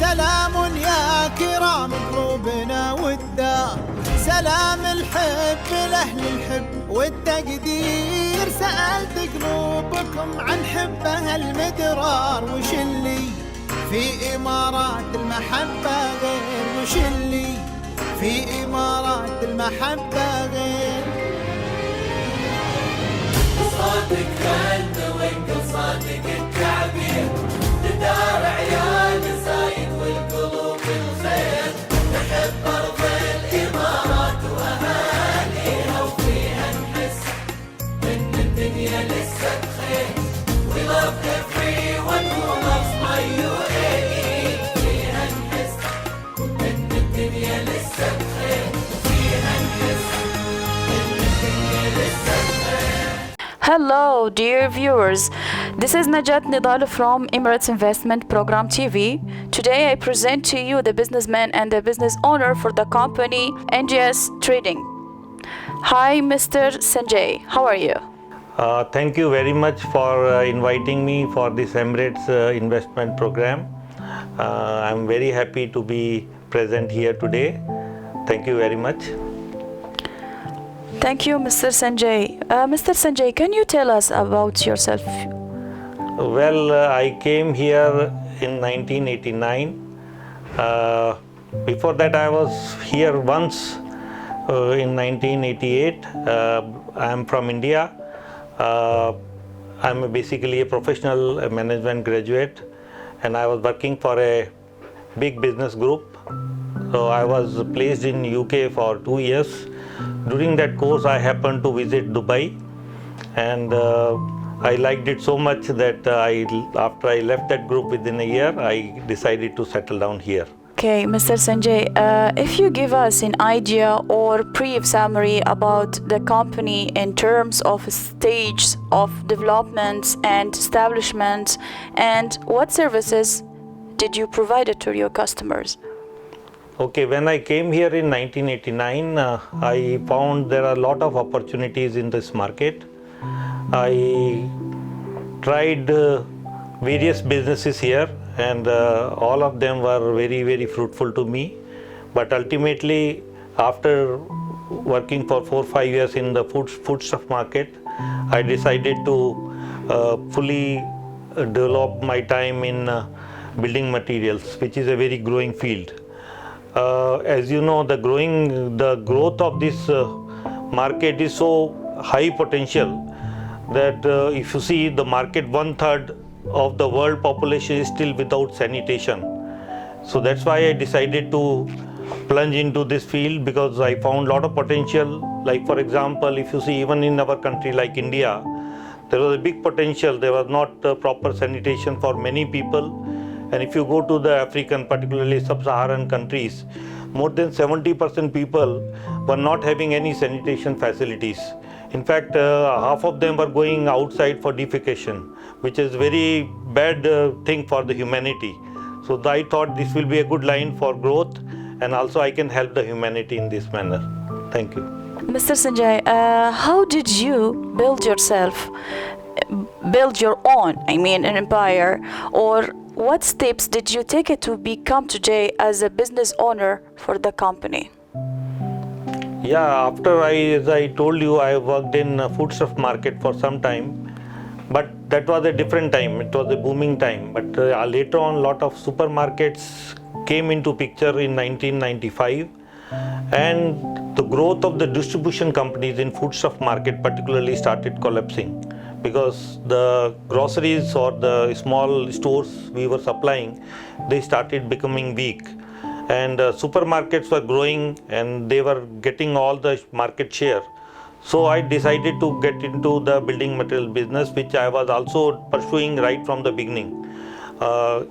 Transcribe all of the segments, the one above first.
سلام يا كرام قلوبنا والدار، سلام الحب لأهل الحب والتقدير. سألت قلوبكم عن حبها المدرار، وش اللي في إمارات المحبة غير؟ وش اللي في إمارات المحبة غير؟ صادق خلد وانقل صادق التعبير، لدار عيال زايد والقلوب الخير. نحب أرض الإمارات وأهاليها، وفيها نحس إن الدنيا لسه بخير. We love everyone who loves my UAE. فيها نحس إن الدنيا لسه بخير. فيها نحس إن الدنيا لسه بخير. Hello, dear viewers. This is Najat Nidal from Emirates Investment Program TV. Today I present to you the businessman and the business owner for the company NGS Trading. Hi, Mr. Sanjay. How are you? Thank you very much for inviting me for this Emirates investment program. I'm very happy to be present here today. Thank you very much. Thank you, Mr. Sanjay. Mr. Sanjay, can you tell us about yourself? Well, I came here in 1989. Before that, I was here once in 1988. I'm from India. I'm basically a professional management graduate, and I was working for a big business group. So I was placed in UK for 2 years. During that course, I happened to visit Dubai, and I liked it so much that after I left that group within a year, I decided to settle down here. Okay, Mr. Sanjay, if you give us an idea or brief summary about the company in terms of stages of developments and establishments, and what services did you provide to your customers? Okay, when I came here in 1989, I found there are a lot of opportunities in this market. I tried various businesses here, and all of them were very, very fruitful to me. But ultimately, after working for 4-5 years in the foodstuff market, I decided to fully develop my time in building materials, which is a very growing field. As you know, the growth of this market is so high potential that if you see the market, 1/3 of the world population is still without sanitation. So that's why I decided to plunge into this field, because I found a lot of potential. Like for example, if you see even in our country like India, there was a big potential. There was not proper sanitation for many people. And if you go to the African, particularly sub-Saharan countries, more than 70% people were not having any sanitation facilities. In fact, half of them were going outside for defecation, which is very bad thing for the humanity. So I thought this will be a good line for growth, and also I can help the humanity in this manner. Thank you. Mr. Sanjay, how did you build your own, an empire, or what steps did you take to become today as a business owner for the company? Yeah, as I told you, I worked in foodstuff market for some time, but that was a different time. It was a booming time. But later on, a lot of supermarkets came into picture in 1995, and the growth of the distribution companies in foodstuff market particularly started collapsing, because the groceries or the small stores we were supplying, they started becoming weak, and supermarkets were growing and they were getting all the market share. So I decided to get into the building material business, which I was also pursuing right from the beginning.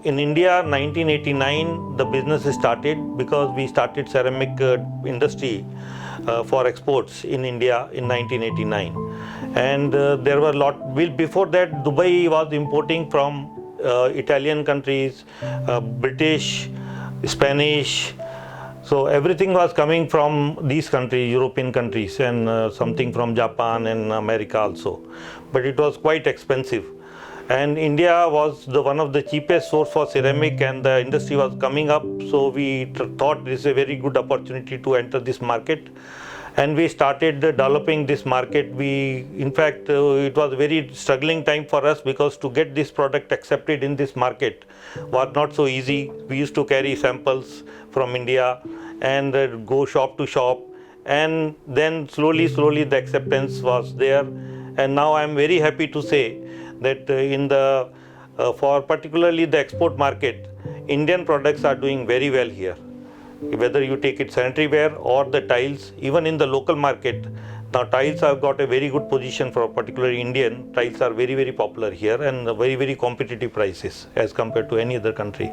In India, 1989, the business started because we started ceramic industry for exports in India in 1989. And there were before that, Dubai was importing from Italian countries, British, Spanish. So everything was coming from these countries, European countries, and something from Japan and America also. But it was quite expensive. And India was one of the cheapest source for ceramic, and the industry was coming up. So we thought this is a very good opportunity to enter this market, and we started developing this market. In fact, it was a very struggling time for us, because to get this product accepted in this market was not so easy. We used to carry samples from India and go shop to shop, and then slowly the acceptance was there. And now I am very happy to say that for particularly the export market, Indian products are doing very well here. Whether you take it sanitary ware or the tiles, even in the local market, now tiles have got a very good position for particularly Indian. Tiles are very popular here, and very competitive prices as compared to any other country.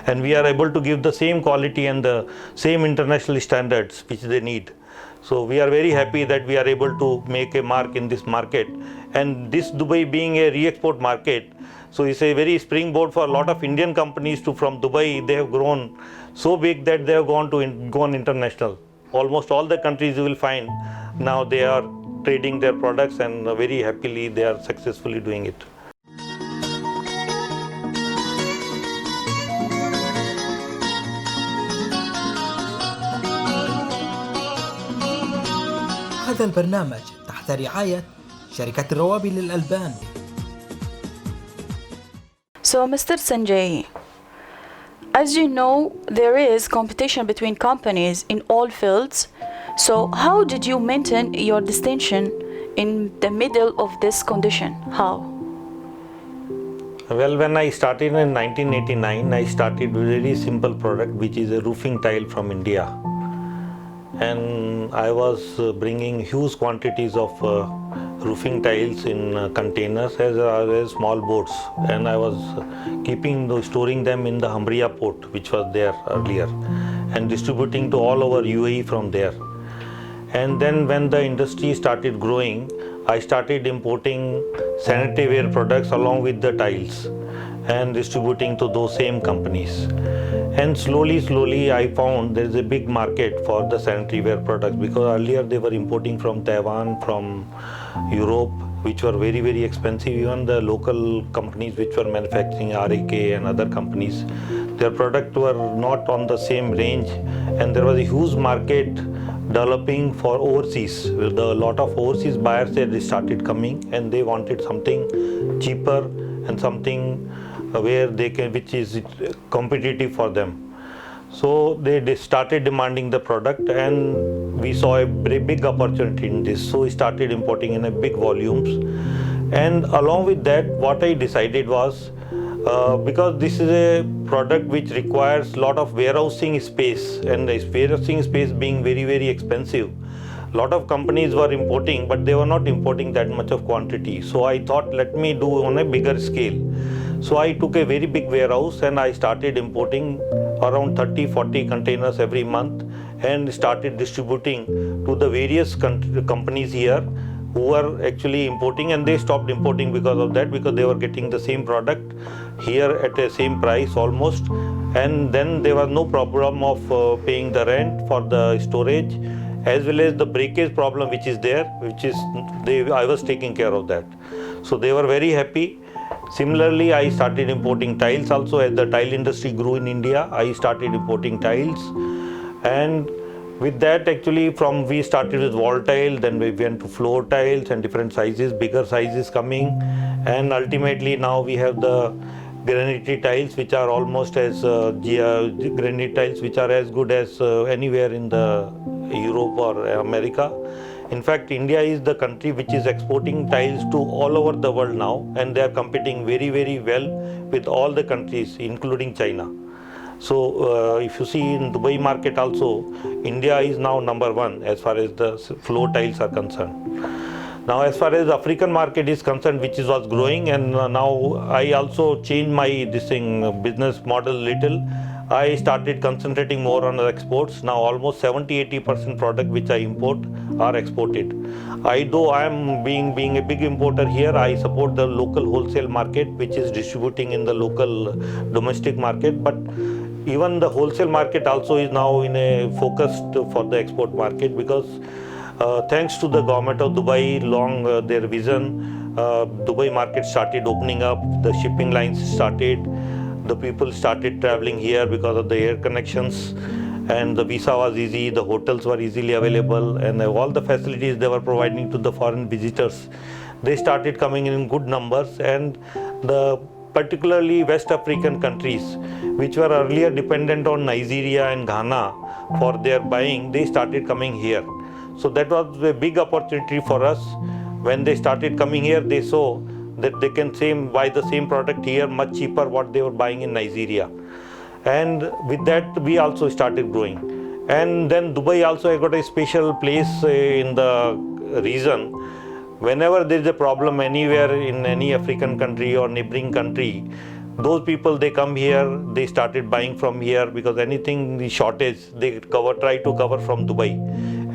And we are able to give the same quality and the same international standards which they need. So we are very happy that we are able to make a mark in this market. And this Dubai being a re-export market, so it's a very springboard for a lot of Indian companies from Dubai. They have grown so big that they have gone international. Almost all the countries you will find now they are trading their products, and very happily they are successfully doing it. هذا البرنامج تحت رعاية شركة الروابي للألبان. So, Mr. Sanjay, as you know, there is competition between companies in all fields. So, how did you maintain your distinction in the middle of this condition? How? Well, when I started in 1989, I started with a very simple product, which is a roofing tile from India. And I was bringing huge quantities of roofing tiles in containers as well as small boats, and I was storing them in the Hamriya port, which was there earlier, and distributing to all over UAE from there. And then when the industry started growing, I started importing sanitary ware products along with the tiles and distributing to those same companies. And slowly I found there is a big market for the sanitary ware products, because earlier they were importing from Taiwan, from Europe, which were very expensive. Even the local companies which were manufacturing, RAK and other companies, their products were not on the same range, and there was a huge market developing for overseas. With a lot of overseas buyers, they started coming, and they wanted something cheaper and something where which is competitive for them. So they started demanding the product, and we saw a very big opportunity in this. So we started importing in a big volumes. And along with that, what I decided was, because this is a product which requires a lot of warehousing space, and the warehousing space being very expensive, a lot of companies were importing, but they were not importing that much of quantity. So I thought, let me do on a bigger scale. So I took a very big warehouse, and I started importing around 30-40 containers every month, and started distributing to the various companies here who were actually importing, and they stopped importing because of that, because they were getting the same product here at the same price almost. And then there was no problem of paying the rent for the storage, as well as the breakage problem which is there, I was taking care of that. So they were very happy. Similarly, I started importing tiles also. As the tile industry grew in India, I started importing tiles. And with that, actually, we started with wall tile, then we went to floor tiles and different sizes, bigger sizes coming. And ultimately now we have the granite tiles, which are almost as granite tiles, which are as good as anywhere in the Europe or America. In fact, India is the country which is exporting tiles to all over the world now, and they are competing very well with all the countries, including China. So if you see in Dubai market also, India is now #1 as far as the floor tiles are concerned. Now as far as the African market is concerned, which was growing, and now I also changed my business model little. I started concentrating more on the exports. Now almost 70-80% product which I import are exported. Though I am being a big importer here, I support the local wholesale market, which is distributing in the local domestic market. But even the wholesale market also is now in a focused for the export market, because thanks to the government of Dubai, their vision, Dubai market started opening up, the shipping lines started, the people started traveling here because of the air connections, and the visa was easy, the hotels were easily available, and all the facilities they were providing to the foreign visitors, they started coming in good numbers. And the particularly West African countries, which were earlier dependent on Nigeria and Ghana for their buying, they started coming here. So that was a big opportunity for us. When they started coming here, they saw that they can buy the same product here much cheaper what they were buying in Nigeria. And with that, we also started growing. And then Dubai also got a special place in the region. Whenever there is a problem anywhere in any African country or neighboring country, those people, they come here, they started buying from here, because anything the shortage they try to cover from Dubai.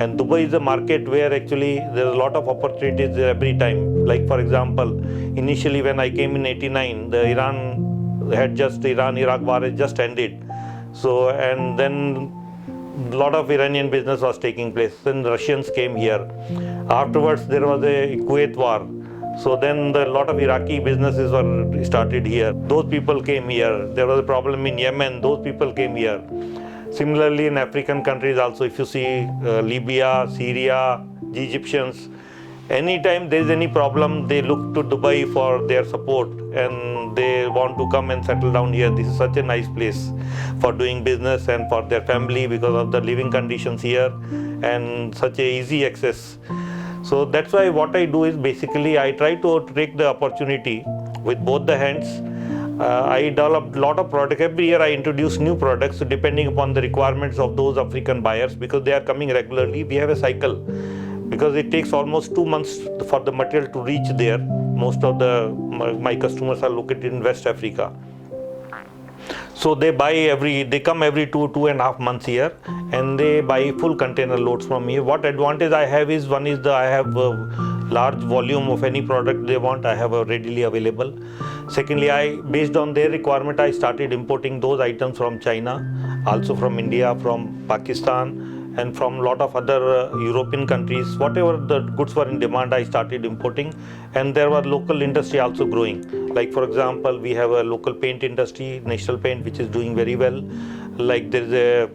And Dubai is a market where actually there's a lot of opportunities there every time. Like for example, initially when I came in '89, the Iran-Iraq war had just ended. So, and then a lot of Iranian business was taking place. Then Russians came here. Afterwards, there was a Kuwait war. So then a lot of Iraqi businesses were started here. Those people came here. There was a problem in Yemen. Those people came here. Similarly, in African countries also, if you see Libya, Syria, the Egyptians, anytime there is any problem, they look to Dubai for their support, and they want to come and settle down here. This is such a nice place for doing business and for their family because of the living conditions here and such a easy access. So that's why what I do is basically I try to take the opportunity with both the hands. I develop a lot of products. Every year I introduce new products depending upon the requirements of those African buyers, because they are coming regularly. We have a cycle, because it takes almost 2 months for the material to reach there. Most of my customers are located in West Africa. So they come every 2.5 months here, and they buy full container loads from me. What advantage I have is, one is I have a large volume of any product they want, I have readily available. Secondly, based on their requirement, I started importing those items from China, also from India, from Pakistan, and from a lot of other European countries. Whatever the goods were in demand, I started importing, and there was local industry also growing. Like for example, we have a local paint industry, National Paint, which is doing very well. Like there is a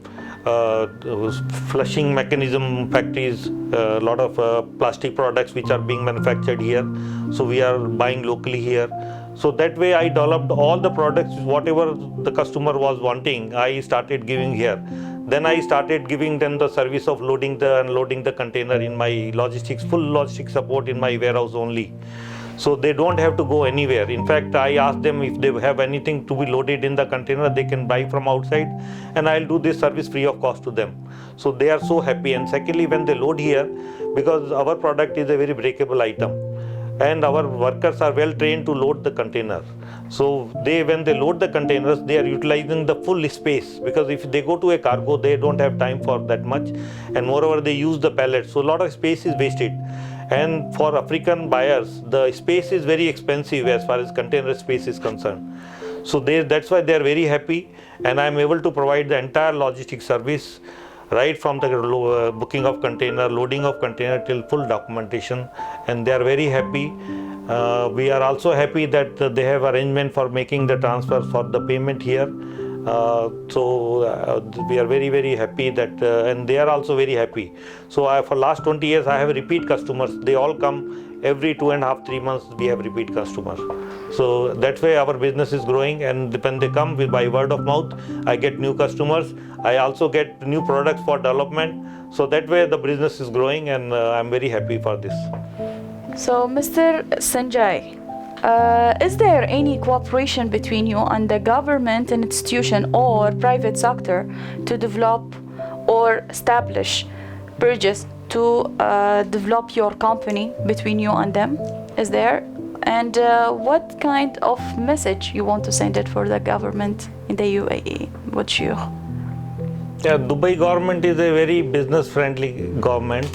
flushing mechanism factories, a lot of plastic products which are being manufactured here. So we are buying locally here. So that way I developed all the products, whatever the customer was wanting, I started giving here. Then I started giving them the service of loading the unloading the container in my logistics, full logistics support in my warehouse only. So they don't have to go anywhere. In fact, I ask them if they have anything to be loaded in the container, they can buy from outside, and I'll do this service free of cost to them. So they are so happy. And secondly, when they load here, because our product is a very breakable item, and our workers are well trained to load the container. So when they load the containers, they are utilizing the full space, because if they go to a cargo, they don't have time for that much, and moreover they use the pallets, so a lot of space is wasted. And for African buyers, the space is very expensive as far as container space is concerned. So that's why they are very happy, and I am able to provide the entire logistics service, right from the booking of container, loading of container till full documentation, and they are very happy. We are also happy that they have arrangement for making the transfer for the payment here. So we are very, very happy that, and they are also very happy. So for last 20 years, I have repeat customers. They all come every 2.5-3 months. We have repeat customers. So that way our business is growing, and when they come by word of mouth, I get new customers. I also get new products for development. So that way the business is growing, and I'm very happy for this. So Mr. Sanjay, is there any cooperation between you and the government institution or private sector to develop or establish bridges to develop your company between you and them? Is there? And what kind of message you want to send it for the government in the UAE? What's your? Yeah, Dubai government is a very business-friendly government,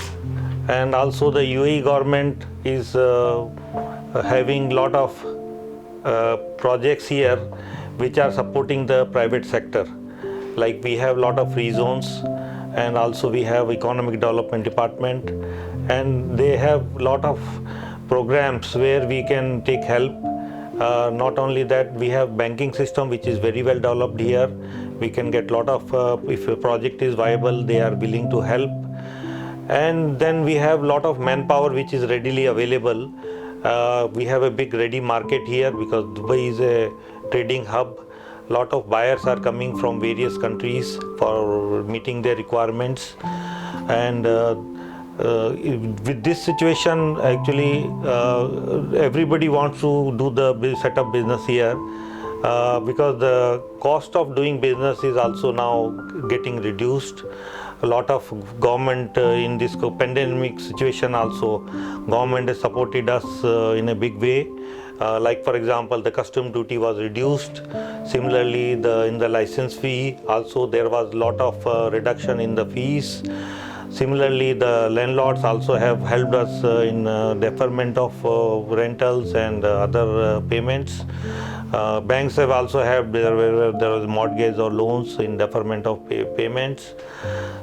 and also the UAE government is having lot of projects here which are supporting the private sector. Like we have lot of free zones, and also we have economic development department, and they have lot of programs where we can take help. Not only that, we have banking system which is very well developed here. We can get lot of, if a project is viable, they are willing to help. And then we have lot of manpower which is readily available. We have a big ready market here because Dubai is a trading hub. Lot of buyers are coming from various countries for meeting their requirements. And with this situation, actually, everybody wants to do set up business here because the cost of doing business is also now getting reduced. A lot of government in this pandemic situation also, government has supported us in a big way. Like for example, the custom duty was reduced. Similarly, in the license fee also there was a lot of reduction in the fees. Similarly, the landlords also have helped us in deferment of rentals and other payments. Banks have also helped where there was mortgage or loans in deferment of payments.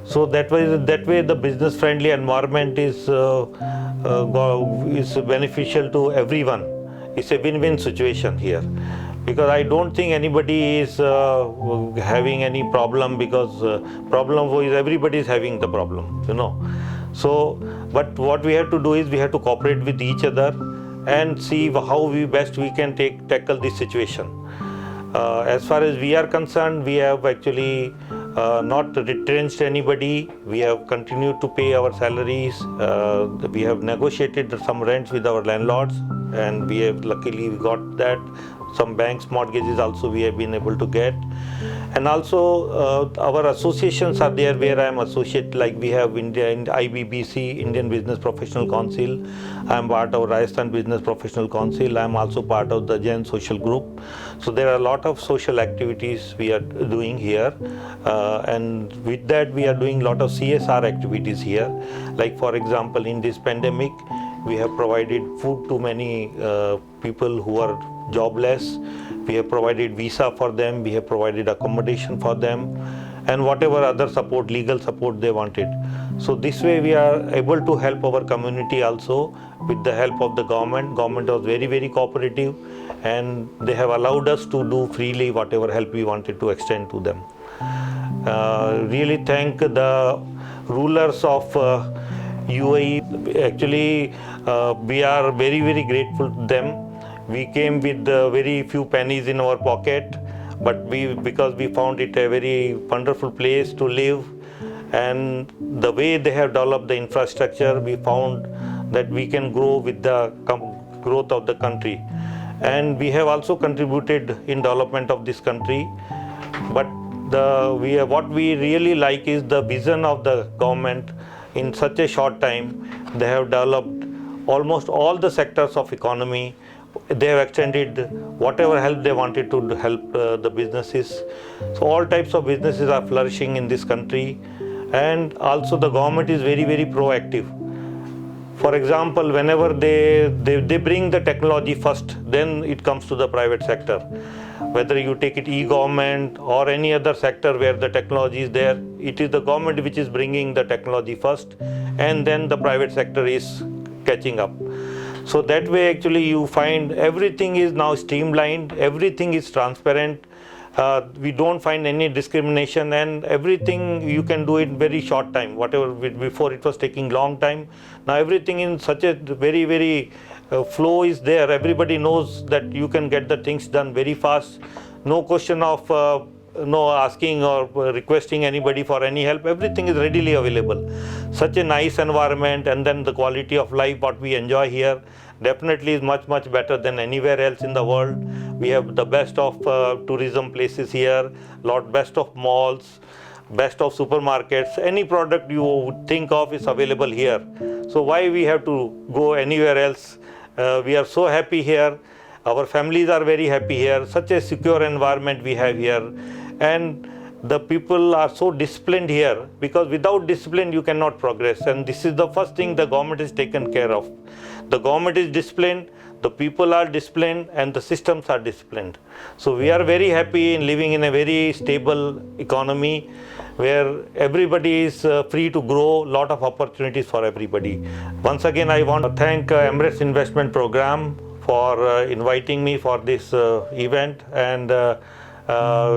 So that way the business friendly environment is beneficial to everyone. It's a win-win situation here, because I don't think anybody is having any problem, because problem is everybody is having the problem, you know. So, but what we have to do is we have to cooperate with each other and see how best we can tackle this situation. As far as we are concerned, we have actually not retrenched anybody. We have continued to pay our salaries. We have negotiated some rents with our landlords, and we have luckily got that. Some banks mortgages also we have been able to get. And also our associations are there where I am associate, like we have India in IBBC, Indian Business Professional Council. I am part of Rajasthan Business Professional Council. I am also part of the Jain Social Group. So there are a lot of social activities we are doing here, and with that we are doing a lot of CSR activities here. Like for example, in this pandemic, we have provided food to many people who are jobless. We have provided visa for them, we have provided accommodation for them, and whatever other support, legal support they wanted. So this way we are able to help our community also with the help of the government. Government was very, very cooperative, and they have allowed us to do freely whatever help we wanted to extend to them. Really thank the rulers of UAE. Actually, we are very, very grateful to them. We came with very few pennies in our pocket, but because we found it a very wonderful place to live, and the way they have developed the infrastructure, we found that we can grow with the growth of the country. And we have also contributed in development of this country. But what we really like is the vision of the government. In such a short time, they have developed almost all the sectors of economy. They have extended whatever help they wanted to help the businesses. So all types of businesses are flourishing in this country, and also the government is very, very proactive. For example, whenever they bring the technology first, then it comes to the private sector. Whether you take it e-government or any other sector where the technology is there, it is the government which is bringing the technology first, and then the private sector is catching up. So that way actually you find everything is now streamlined, everything is transparent. We don't find any discrimination, and everything you can do in very short time. Whatever before it was taking long time, now everything in such a very, very flow is there. Everybody knows that you can get the things done very fast. No question of no asking or requesting anybody for any help. Everything is readily available. Such a nice environment, and then the quality of life what we enjoy here definitely is much, much better than anywhere else in the world. We have the best of tourism places here, best of malls, best of supermarkets. Any product you would think of is available here. So why we have to go anywhere else? We are so happy here. Our families are very happy here. Such a secure environment we have here. And the people are so disciplined here, because without discipline you cannot progress. And this is the first thing the government has taken care of. The government is disciplined, the people are disciplined, and the systems are disciplined. So we are very happy in living in a very stable economy. where everybody is free to grow, lot of opportunities for everybody. Once again, I want to thank Emirates Investment Program for inviting me for this event, and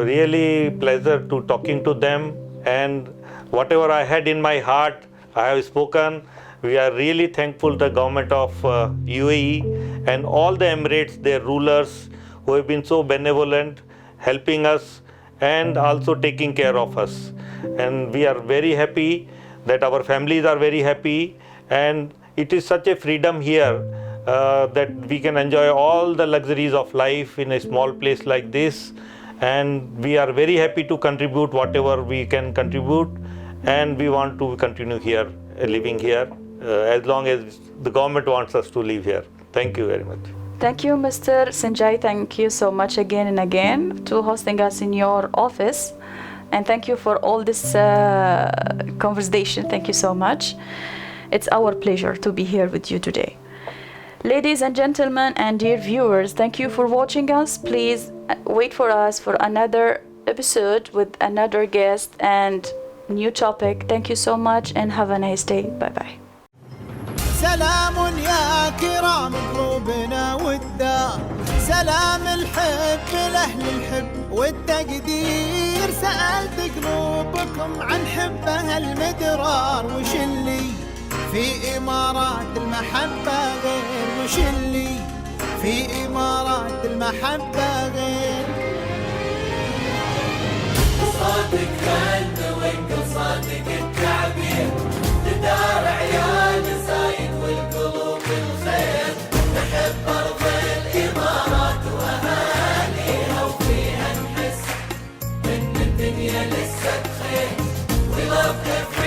really pleasure to talking to them, and whatever I had in my heart, I have spoken. We are really thankful to the government of UAE and all the Emirates, their rulers, who have been so benevolent, helping us and also taking care of us. And we are very happy that our families are very happy, and it is such a freedom here that we can enjoy all the luxuries of life in a small place like this. And we are very happy to contribute whatever we can contribute, and we want to continue here, living here, as long as the government wants us to live here. Thank you very much. Thank you, Mr. Sanjay. Thank you so much again and again to hosting us in your office. And thank you for all this conversation. Thank you so much. It's our pleasure to be here with you today. Ladies and gentlemen and dear viewers, thank you for watching us. Please wait for us for another episode with another guest and new topic. Thank you so much and have a nice day. Bye-bye. سلام يا كرام قلوبنا والدار، سلام الحب لأهل الحب والتقدير. سألت قلوبكم عن حبها المدرار، وش اللي في إمارات المحبة غير، وش اللي في إمارات المحبة غير. صادق خلنا وانقل صادق التعبير، ندار عيال زايد والقلوب الخير. نحب أرض الإمارات وأهاليها، وفيها نحس إن الدنيا لسه بخير. We love every